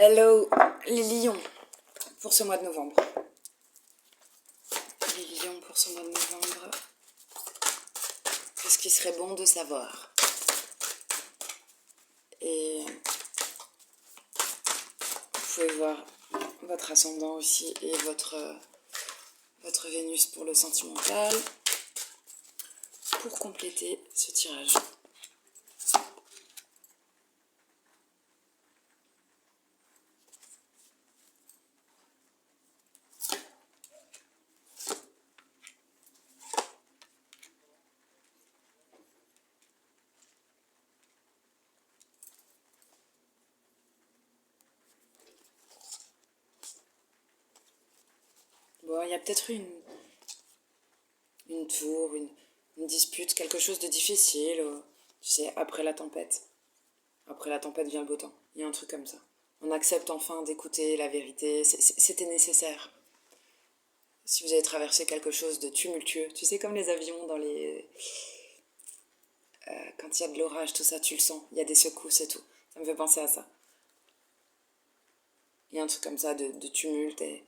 Hello, les lions, pour ce mois de novembre. Les lions pour ce mois de novembre. Qu'est-ce qui serait bon de savoir? Et vous pouvez voir votre ascendant aussi et votre Vénus pour le sentimental pour compléter ce tirage. Bon, il y a peut-être eu une tour, une dispute, quelque chose de difficile, tu sais, après la tempête. Après la tempête vient le beau temps. Il y a un truc comme ça. On accepte enfin d'écouter la vérité. C'était nécessaire. Si vous avez traversé quelque chose de tumultueux, tu sais, comme les avions dans les... quand il y a de l'orage, tout ça, tu le sens. Il y a des secousses et tout. Ça me fait penser à ça. Il y a un truc comme ça de tumulte et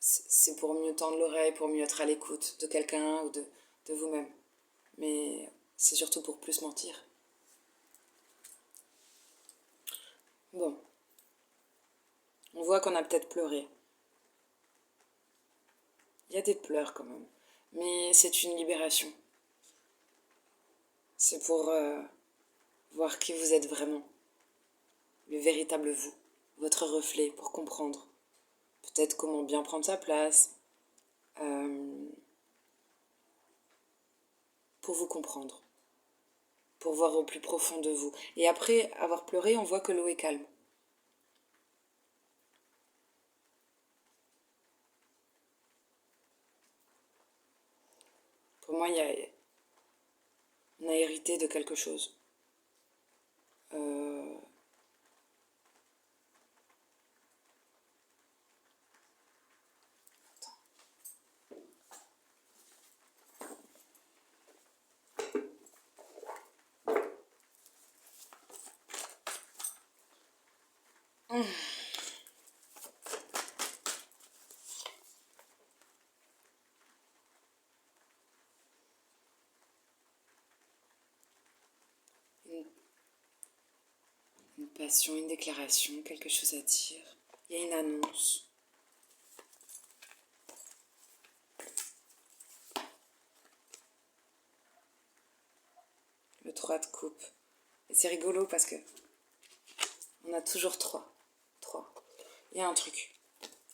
c'est pour mieux tendre l'oreille, pour mieux être à l'écoute de quelqu'un ou de vous-même. Mais c'est surtout pour plus mentir. Bon. On voit qu'on a peut-être pleuré. Il y a des pleurs quand même. Mais c'est une libération. C'est pour voir qui vous êtes vraiment. Le véritable vous. Votre reflet pour comprendre. Peut-être comment bien prendre sa place. Pour vous comprendre. Pour voir au plus profond de vous. Et après avoir pleuré, on voit que l'eau est calme. Pour moi, on a hérité de quelque chose. Une passion, une déclaration, quelque chose à dire. Il y a une annonce. Le 3 de coupe. Et c'est rigolo parce que on a toujours 3. Il y a un truc.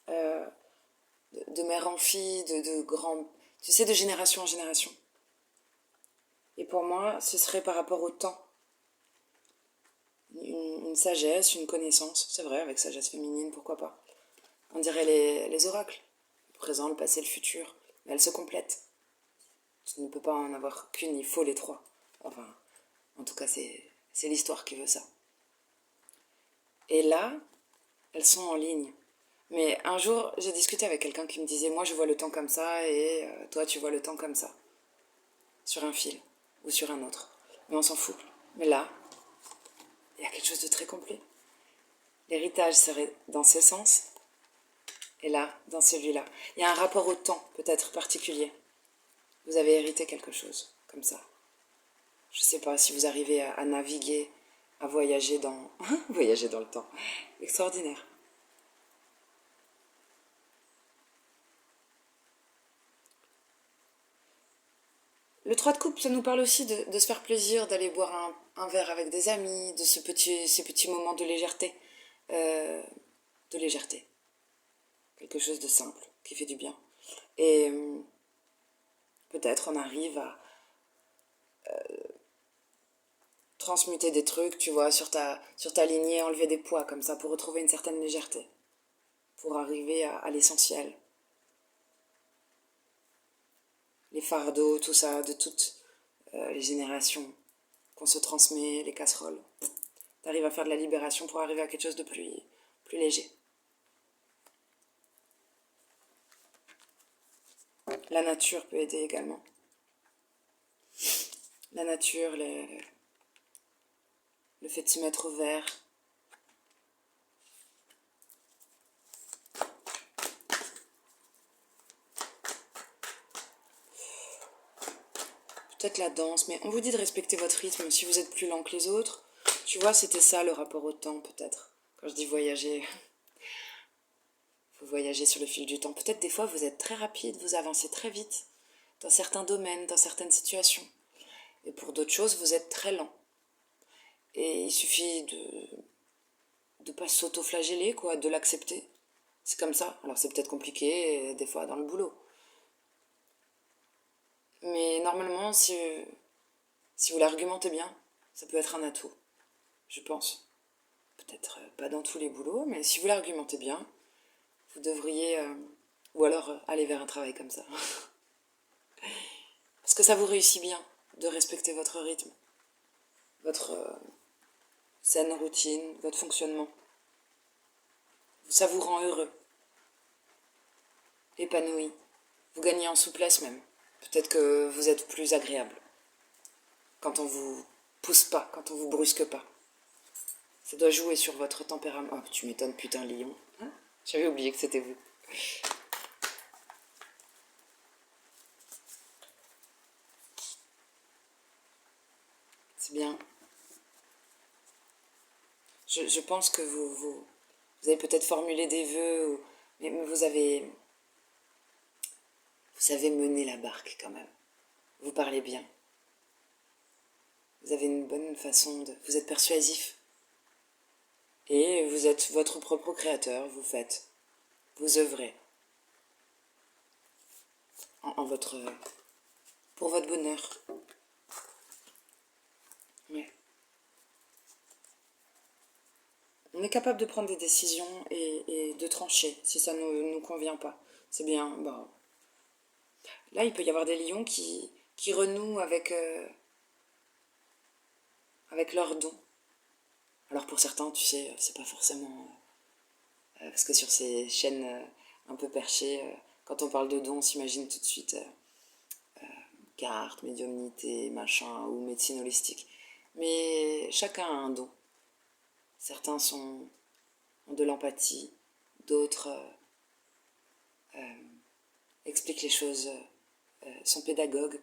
De mère en fille, de grand... Tu sais, de génération en génération. Et pour moi, ce serait par rapport au temps. Une sagesse, une connaissance. C'est vrai, avec sagesse féminine, pourquoi pas. On dirait les oracles. Le présent, le passé, le futur. Mais elles se complètent. Tu ne peux pas en avoir qu'une, il faut les 3. Enfin, en tout cas, c'est l'histoire qui veut ça. Et là, elles sont en ligne. Mais un jour, j'ai discuté avec quelqu'un qui me disait, moi je vois le temps comme ça et toi tu vois le temps comme ça. Sur un fil ou sur un autre. Mais on s'en fout. Mais là, il y a quelque chose de très complet. L'héritage serait dans ce sens et là, dans celui-là. Il y a un rapport au temps peut-être particulier. Vous avez hérité quelque chose comme ça. Je ne sais pas si vous arrivez à naviguer, à voyager dans... voyager dans le temps. Extraordinaire. Le 3 de coupe, ça nous parle aussi de se faire plaisir, d'aller boire un verre avec des amis, de ces petits moments de légèreté. De légèreté. Quelque chose de simple, qui fait du bien. Et peut-être on arrive à transmuter des trucs, tu vois, sur ta lignée, enlever des poids comme ça, pour retrouver une certaine légèreté. Pour arriver à l'essentiel. Les fardeaux, tout ça, de toutes les générations qu'on se transmet, les casseroles. T'arrives à faire de la libération pour arriver à quelque chose de plus léger. La nature peut aider également. La nature, le fait de se mettre au vert, faites la danse, mais on vous dit de respecter votre rythme si vous êtes plus lent que les autres. Tu vois, c'était ça le rapport au temps, peut-être. Quand je dis voyager, vous voyagez sur le fil du temps. Peut-être des fois vous êtes très rapide, vous avancez très vite dans certains domaines, dans certaines situations. Et pour d'autres choses, vous êtes très lent. Et il suffit de pas s'auto-flageller, quoi, de l'accepter. C'est comme ça. Alors c'est peut-être compliqué, des fois, dans le boulot. Mais normalement, si vous l'argumentez bien, ça peut être un atout, je pense. Peut-être pas dans tous les boulots, mais si vous l'argumentez bien, vous devriez... ou alors aller vers un travail comme ça. Parce que ça vous réussit bien de respecter votre rythme, votre saine routine, votre fonctionnement. Ça vous rend heureux, épanoui. Vous gagnez en souplesse même. Peut-être que vous êtes plus agréable quand on vous pousse pas, quand on vous brusque pas. Ça doit jouer sur votre tempérament. Oh, tu m'étonnes, putain, lion. Hein, j'avais oublié que c'était vous. C'est bien. Je pense que vous avez peut-être formulé des vœux, mais vous avez mené la barque quand même. Vous parlez bien. Vous avez une bonne façon de... Vous êtes persuasif. Et vous êtes votre propre créateur, vous faites. Vous œuvrez. En votre... Pour votre bonheur. Ouais. On est capable de prendre des décisions et de trancher si ça ne nous convient pas. C'est bien. Bon. Là, il peut y avoir des lions qui renouent avec leurs dons. Alors pour certains, tu sais, c'est pas forcément... parce que sur ces chaînes un peu perchées, quand on parle de dons, on s'imagine tout de suite cartes, médiumnité, machin, ou médecine holistique. Mais chacun a un don. Certains ont de l'empathie, d'autres expliquent les choses, sont pédagogues.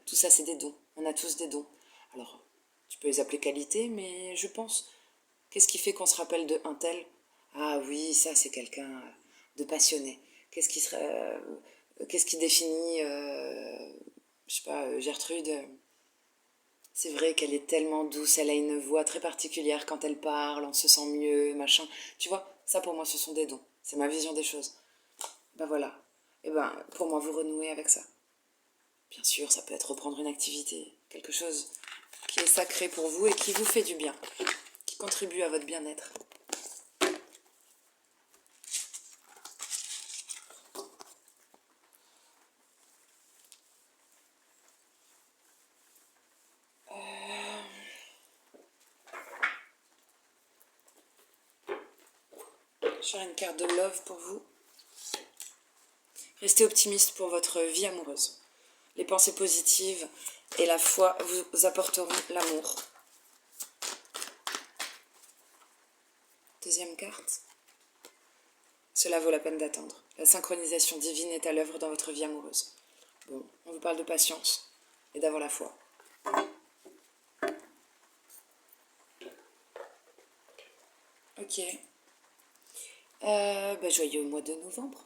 Tout ça, c'est des dons. On a tous des dons. Alors, tu peux les appeler qualités, mais je pense, qu'est-ce qui fait qu'on se rappelle de un tel? Ah oui, ça, c'est quelqu'un de passionné. Qu'est-ce qui définit, je sais pas, Gertrude? C'est vrai qu'elle est tellement douce, elle a une voix très particulière quand elle parle, on se sent mieux, machin. Tu vois, ça pour moi ce sont des dons. C'est ma vision des choses. Ben voilà. Et ben pour moi vous renouez avec ça. Bien sûr, ça peut être reprendre une activité, quelque chose qui est sacré pour vous et qui vous fait du bien, qui contribue à votre bien-être. Je vais une carte de love pour vous. Restez optimiste pour votre vie amoureuse. Les pensées positives et la foi vous apporteront l'amour. Deuxième carte. Cela vaut la peine d'attendre. La synchronisation divine est à l'œuvre dans votre vie amoureuse. Bon, on vous parle de patience et d'avoir la foi. Ok. Joyeux mois de novembre.